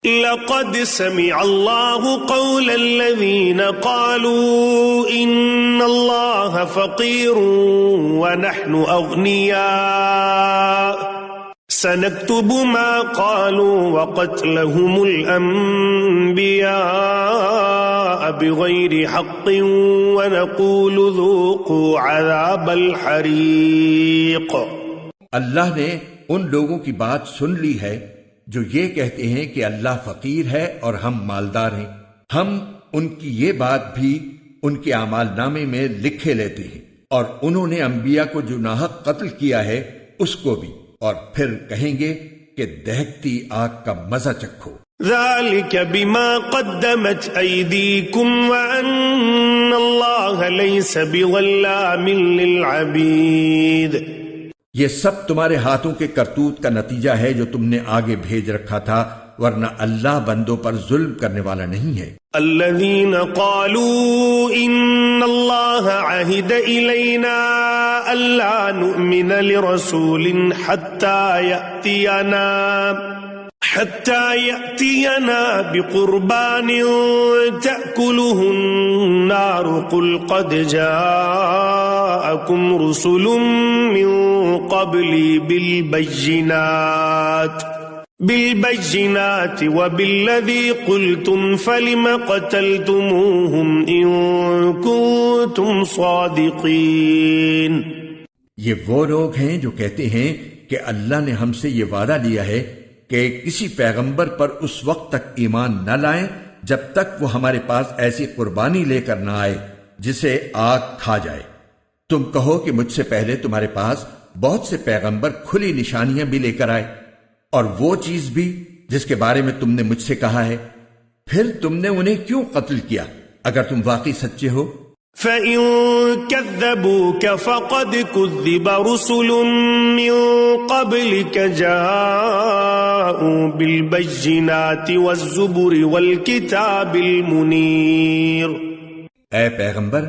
لقد سمع الله قول الذين قالوا إن الله فقير ونحن أغنياء سنكتب ما قالوا وقتلهم الأنبياء بغير حق ونقول ذوقوا عذاب الحريق۔ اللہ نے ان لوگوں کی بات سن لی ہے جو یہ کہتے ہیں کہ اللہ فقیر ہے اور ہم مالدار ہیں۔ ہم ان کی یہ بات بھی ان کے اعمال نامے میں لکھے لیتے ہیں، اور انہوں نے انبیاء کو جو ناحق قتل کیا ہے اس کو بھی، اور پھر کہیں گے کہ دہکتی آگ کا مزہ چکھو۔ ذلك بما قدمت أيديكم وأن الله ليس بظلام للعبيد۔ یہ سب تمہارے ہاتھوں کے کرتوت کا نتیجہ ہے جو تم نے آگے بھیج رکھا تھا، ورنہ اللہ بندوں پر ظلم کرنے والا نہیں ہے۔ الذين قالوا إن الله عهد إلينا ألا نؤمن لرسول حتى يأتينا بقربان تأكله النار قل قد جاءكم رسل من قبلي بالبينات وبالذي قلتم فلم قتلتموهم إن كنتم صادقين۔ یہ وہ لوگ ہیں جو کہتے ہیں کہ اللہ نے ہم سے یہ وعدہ لیا ہے کہ کسی پیغمبر پر اس وقت تک ایمان نہ لائیں جب تک وہ ہمارے پاس ایسی قربانی لے کر نہ آئے جسے آگ کھا جائے۔ تم کہو کہ مجھ سے پہلے تمہارے پاس بہت سے پیغمبر کھلی نشانیاں بھی لے کر آئے، اور وہ چیز بھی جس کے بارے میں تم نے مجھ سے کہا ہے، پھر تم نے انہیں کیوں قتل کیا اگر تم واقعی سچے ہو؟ فَإِن كَذَّبُوكَ فَقَدْ كُذِّبَ رُسُلٌ مِّن قَبْلِكَ جَاءُوا بِالْبَيِّنَاتِ وَالزُّبُرِ وَالْكِتَابِ الْمُنِيرِ۔ اے پیغمبر،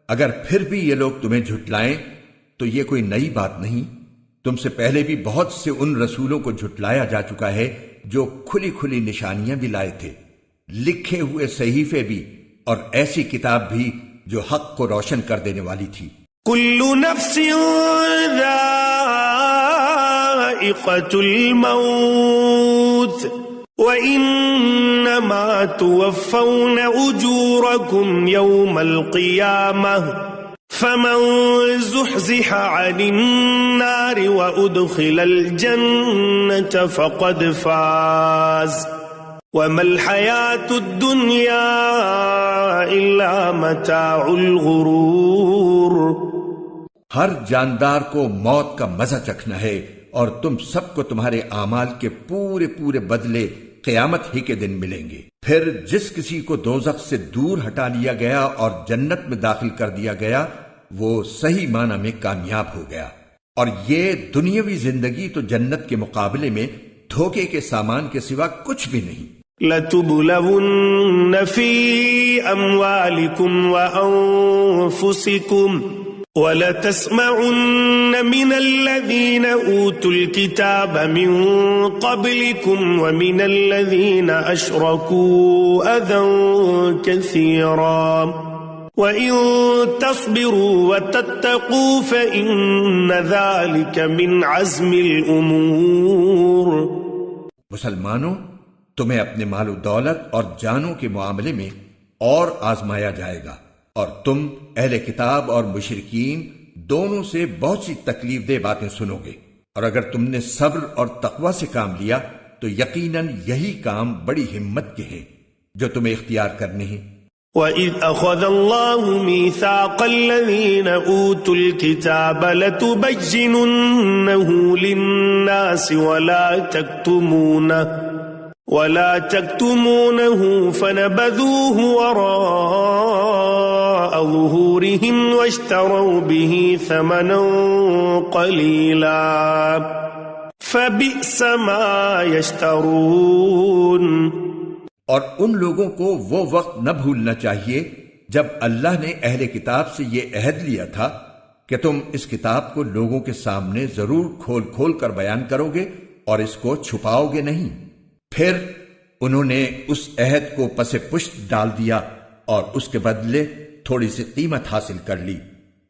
اگر پھر بھی یہ لوگ تمہیں جھٹلائیں تو یہ کوئی نئی بات نہیں، تم سے پہلے بھی بہت سے ان رسولوں کو جھٹلایا جا چکا ہے جو کھلی کھلی نشانیاں بھی لائے تھے، لکھے ہوئے صحیفے بھی، اور ایسی کتاب بھی جو حق کو روشن کر دینے والی تھی۔ کل نفس ذائقۃ الموت وانما توفون اجورکم یوم القیامہ فمن زحزح عن النار وادخل الجنة فقد فاز وَمَا الْحَيَاةُ الدُّنْيَا إِلَّا مَتَاعُ الْغُرُورِ۔ ہر جاندار کو موت کا مزہ چکھنا ہے، اور تم سب کو تمہارے اعمال کے پورے پورے بدلے قیامت ہی کے دن ملیں گے۔ پھر جس کسی کو دوزخ سے دور ہٹا لیا گیا اور جنت میں داخل کر دیا گیا، وہ صحیح معنی میں کامیاب ہو گیا، اور یہ دنیاوی زندگی تو جنت کے مقابلے میں دھوکے کے سامان کے سوا کچھ بھی نہیں۔ لَتُبْلَوُنَّ فِي أَمْوَالِكُمْ وَأَنفُسِكُمْ وَلَتَسْمَعُنَّ مِنَ الَّذِينَ أُوتُوا الْكِتَابَ مِنْ قَبْلِكُمْ وَمِنَ الَّذِينَ أَشْرَكُوا أَذًى كَثِيرًا وَإِن تَصْبِرُوا وَتَتَّقُوا فَإِنَّ ذَلِكَ مِنْ عَزْمِ الْأُمُورِ۔ مسلمانوں، تمہیں اپنے مال و دولت اور جانوں کے معاملے میں اور آزمایا جائے گا، اور تم اہل کتاب اور مشرکین دونوں سے بہت سی تکلیف دہ باتیں سنو گے، اور اگر تم نے صبر اور تقوی سے کام لیا تو یقیناً یہی کام بڑی ہمت کے ہیں جو تمہیں اختیار کرنے ہیں۔ وَإِذْ أَخَذَ اللَّهُ مِيثَاقَ الَّذِينَ أُوتُوا الْكِتَابَ لَتُبَيِّنُنَّهُ لِلنَّاسِ وَلَا تَكْتُمُونَهُ فَنَبَذُوهُ وَرَاءَ ظُهُورِهِمْ وَاشْتَرَوْا بِهِ ثَمَنًا قَلِيلًا فَبِئْسَ مَا يَشْتَرُونَ۔ اور ان لوگوں کو وہ وقت نہ بھولنا چاہیے جب اللہ نے اہل کتاب سے یہ عہد لیا تھا کہ تم اس کتاب کو لوگوں کے سامنے ضرور کھول کھول کر بیان کرو گے اور اس کو چھپاؤ گے نہیں، پھر انہوں نے اس عہد کو پس پشت ڈال دیا اور اس کے بدلے تھوڑی سی قیمت حاصل کر لی۔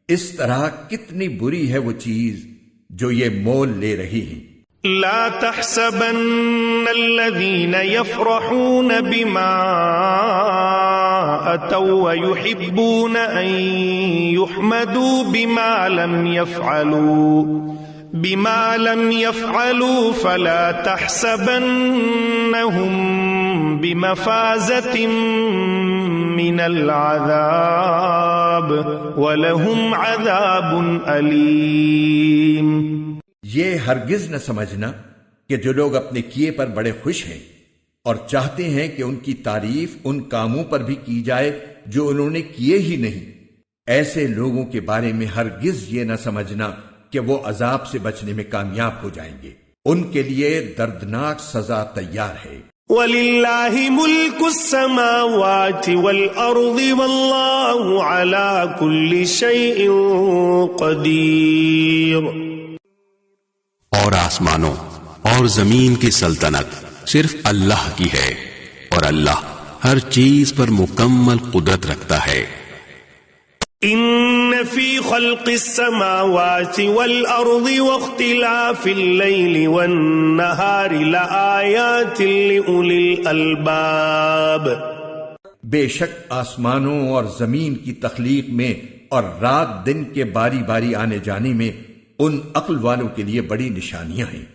اس طرح کتنی بری ہے وہ چیز جو یہ مول لے رہی ہے۔ لا تحسبن الذين يفرحون بما أتوا ويحبون أن يحمدوا بما لم يفعلوا فلا تحسبنهم بمفازة من العذاب ولهم عذاب أليم۔ یہ ہرگز نہ سمجھنا کہ جو لوگ اپنے کیے پر بڑے خوش ہیں اور چاہتے ہیں کہ ان کی تعریف ان کاموں پر بھی کی جائے جو انہوں نے کیے ہی نہیں، ایسے لوگوں کے بارے میں ہرگز یہ نہ سمجھنا کہ وہ عذاب سے بچنے میں کامیاب ہو جائیں گے، ان کے لیے دردناک سزا تیار ہے۔ وَلِلَّهِ مُلْكُ السَّمَاوَاتِ وَالْأَرْضِ وَاللَّهُ عَلَى كُلِّ شَيْءٍ قَدِيرٌ۔ اور آسمانوں اور زمین کی سلطنت صرف اللہ کی ہے اور اللہ ہر چیز پر مکمل قدرت رکھتا ہے۔ ان فی خلق السماوات والارض واختلاف اللیل والنہار لآیات لأولی الالباب۔ بے شک آسمانوں اور زمین کی تخلیق میں اور رات دن کے باری باری آنے جانے میں ان عقل والوں کے لیے بڑی نشانیاں ہیں۔